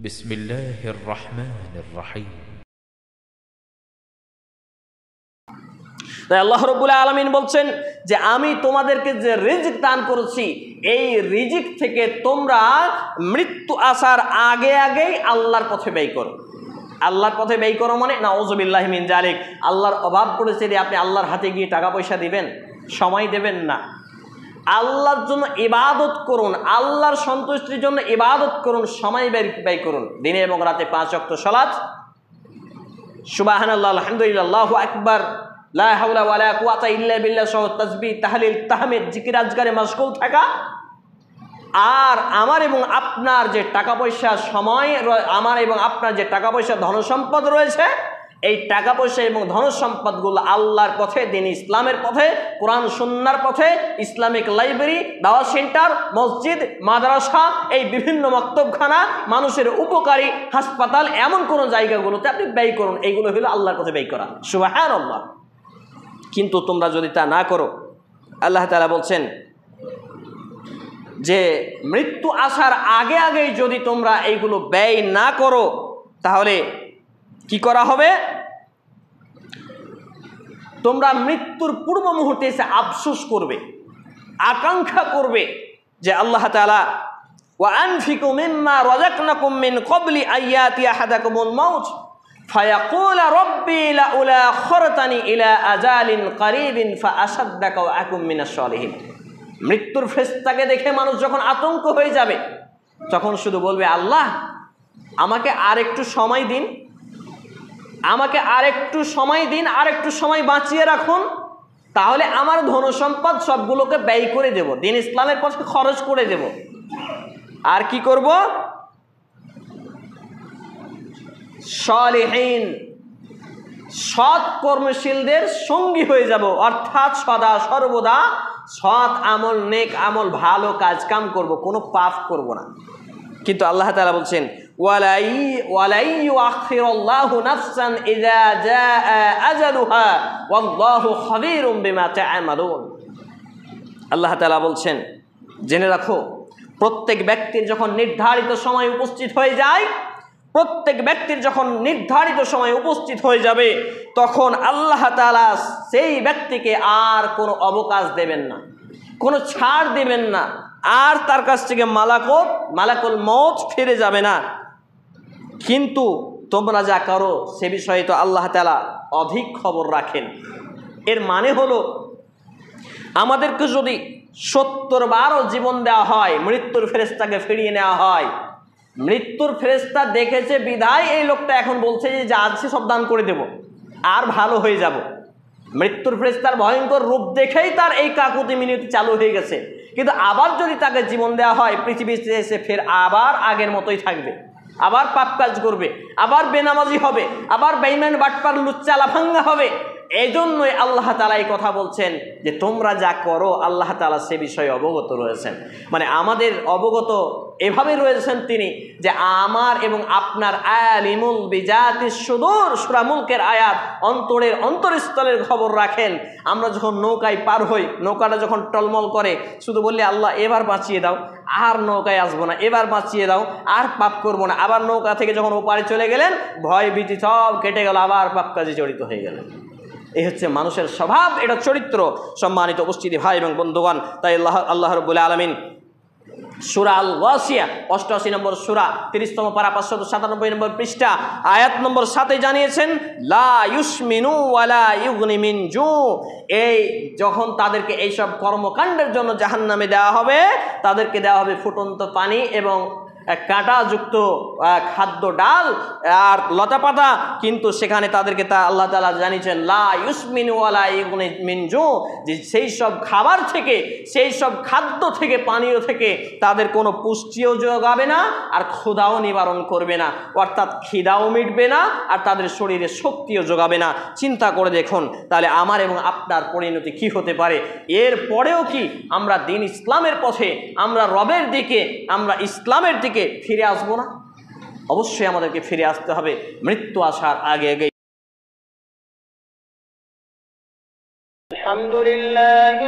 বিসমিল্লাহির রহমানির রহিম। তাই আল্লাহ রাব্বুল আলামিন বলছেন যে আমি তোমাদেরকে যে রিজিক দান করেছি, এই রিজিক থেকে তোমরা মৃত্যু আসার আগে আগেই আল্লাহর পথে ব্যয় করো। আল্লাহর পথে ব্যয় করো মানে নাউযুবিল্লাহি মিন যালিক, আল্লাহর অভাব পড়েছে যে আপনি আল্লাহর হাতে গিয়ে টাকা পয়সা দিবেন, সময় দেবেন না। আল্লাহর জন্য ইবাদত করুন, আল্লাহর সন্তুষ্টির জন্য ইবাদত করুন, সময় ব্যয় করুন। দিনে এবং রাতে 5 ওয়াক্ত সালাত, সুবহানাল্লাহ, আলহামদুলিল্লাহ, আল্লাহু আকবার, লা হাওলা ওয়ালা কুওয়াতা ইল্লা বিল্লাহ সহ তাসবিহ, তাহলিল, তাহমিদ, জিকির আজকারে মাশগুল থাকা। আর আমার এবং আপনার যে টাকা পয়সা, সময়, আমার এবং আপনার যে টাকা পয়সা, ধনসম্পদ রয়েছে, এই টাকা পয়সা এবং ধনসম্পদগুলো আল্লাহর পথে, দিন ইসলামের পথে, কোরআন সুন্নাহর পথে, ইসলামিক লাইব্রেরি, দাওয়া সেন্টার, মসজিদ, মাদ্রাসা, এই বিভিন্ন মক্তবখানা, মানুষের উপকারী হাসপাতাল, এমন কোন জায়গাগুলোতে আপনি ব্যয় করুন। এইগুলো হলো আল্লাহর পথে ব্যয় করা। সুবহানাল্লাহ। কিন্তু তোমরা যদি তা না করো, আল্লাহ তাআলা বলছেন যে মৃত্যু আসার আগে আগেই যদি তোমরা এইগুলো ব্যয় না করো, তাহলে কি করা হবে? তোমরা মৃত্যুর পূর্ব মুহূর্তে এসে আফসোস করবে, আকাঙ্ক্ষা করবে যে আল্লাহ তাআলা ওয়া আনফিকু মিম্মা রাযাকনাকুম মিন ক্বাবলি আইয়াতি আহাদাকুমুল মাউত ফায়াকুল রাব্বি লাউলা আখরতানি ইলা আজালিন করিবিন ফাআসাদ্দাকা ওয়া আকুম মিনাশ সালিহিন। মৃত্যুর ফেরেশতাকে দেখে মানুষ যখন আতঙ্ক হয়ে যাবে, তখন শুধু বলবে, আল্লাহ আমাকে আর একটু সময় দিন, আমাকে আর একটু সময় দিন, আর একটু সময় বাঁচিয়ে রাখুন, তাহলে আমার ধনসম্পদ সবগুলোকে ব্যয় করে দেব, দিন ইসলামের পথে খরচ করে দেব। আর কি করব? সালিহিন, সৎ কর্মশীলদের সঙ্গী হয়ে যাব, অর্থাৎ সদা সর্বদা সৎ আমল, নেক আমল, ভালো কাজ কাম করব, কোনো পাপ করব না। কিন্তু আল্লাহ তাআলা বলছেন ওয়ালাই ইউআখিরুল্লাহু নাফসান ইযা জাআ আজালুহা ওয়াল্লাহু খাবীরুম বিমা তা'মালুন। আল্লাহ তাআলা বলছেন, জেনে রাখো, প্রত্যেক ব্যক্তির যখন নির্ধারিত সময় উপস্থিত হয়ে যায়, প্রত্যেক ব্যক্তির যখন নির্ধারিত সময় উপস্থিত হয়ে যাবে, তখন আল্লাহ তাআলা সেই ব্যক্তিকে আর কোনো অবকাশ দেবেন না, কোনো ছাড় দেবেন না, আর তার কাছ থেকে মালাকুল মউত ফিরে যাবে না। কিন্তু তোমরা যা করো সে বিষয়ে তো আল্লাহ তাআলা অধিক খবর রাখেন। এর মানে হলো, আমাদেরকে যদি 70 বারও জীবন দেওয়া হয়, মৃত্যুর ফেরেশতাকে ফিরিয়ে নেওয়া হয়, মৃত্যুর ফেরেশতা দেখেছে বিধায় এই লোকটা এখন বলছে যে যা আছে সব দান করে দেব, আর ভালো হয়ে যাব। মৃত্যুর ফেরেশতার ভয়ঙ্কর রূপ দেখেই তার এই কাকুতি মিনতি চালু হয়ে গেছে। কিন্তু আবার যদি তাকে জীবন দেওয়া হয়, পৃথিবীতে এসে ফের আবার আগের মতোই থাকবে, আবার পাপ কাজ করবে, আবার বেনামাজি হবে, আবার বেঈমান, বাটপার, লুচ্চা, লাফাঙ্গা হবে। এই জন্যই আল্লাহ তাআলা এই কথা বলছেন যে তোমরা যা করো আল্লাহ তাআলা সে বিষয়ে অবগত রয়েছেন। মানে আমাদের অবগত এভাবে রয়েছেন তিনি যে আমার এবং আপনার আলিমুল বিজাতিস সুদূর, সূরা মুলকের আয়াত, অন্তরের অন্তরস্থলের খবর রাখেন। আমরা যখন নৌকায় পার হই, নৌকাটা যখন টলমল করে, শুধু বললে আল্লাহ এবার বাঁচিয়ে দাও, আর নৌকায় আসবো না, এবার বাঁচিয়ে দাও, আর পাপ করবো না। আবার নৌকা থেকে যখন ওপারে চলে গেলেন, ভয় ভীতি সব কেটে গেল, আবার পাপ কাজে জড়িত হয়ে গেলেন। এই হচ্ছে মানুষের স্বভাব, এটা চরিত্র। সম্মানিত উপস্থিতি ভাই এবং বন্ধুগণ, তাই আল্লাহ রাব্বুল আলামিন সূরা আল ওয়াসিয়া 88 নম্বর সূরা 30তম পারা 597 নম্বর পৃষ্ঠা আয়াত নম্বর 7 জানিয়েছেন, লা ইউসমিনু ওয়ালা ইউগনি মিন জু। এই যখন তাদেরকে এইসব কর্মকাণ্ডের জন্য জাহান্নামে দেওয়া হবে, তাদেরকে দেওয়া হবে ফুটন্ত পানি এবং কাঁটাযুক্ত খাদ্য, ডাল আর লতাপাতা, কিন্তু সেখানে তাদেরকে তা আল্লাহ তাআলা জানিয়েছেন লা ইউসমিনু ওয়ালা ইউগনি মিন জু, যে সেই সব খাবার থেকে, সেই সব খাদ্য থেকে, পানীয় থেকে তাদের কোনো পুষ্টিও যোগাবে না, আর ক্ষুধাও নিবারণ করবে না, অর্থাৎ খিদাও মিটবে না, আর তাদের শরীরে শক্তিও যোগাবে না। চিন্তা করে দেখুন তাহলে আমার এবং আপনার পরিণতি কি হতে পারে। এর পরেও কি আমরা দিন ইসলামের পথে, আমরা রবের দিকে, আমরা ইসলামের দিকে ফিরে আসবো না? অবশ্যই আমাদেরকে ফিরে আসতে হবে মৃত্যু আসার আগে আগে। আলহামদুলিল্লাহ।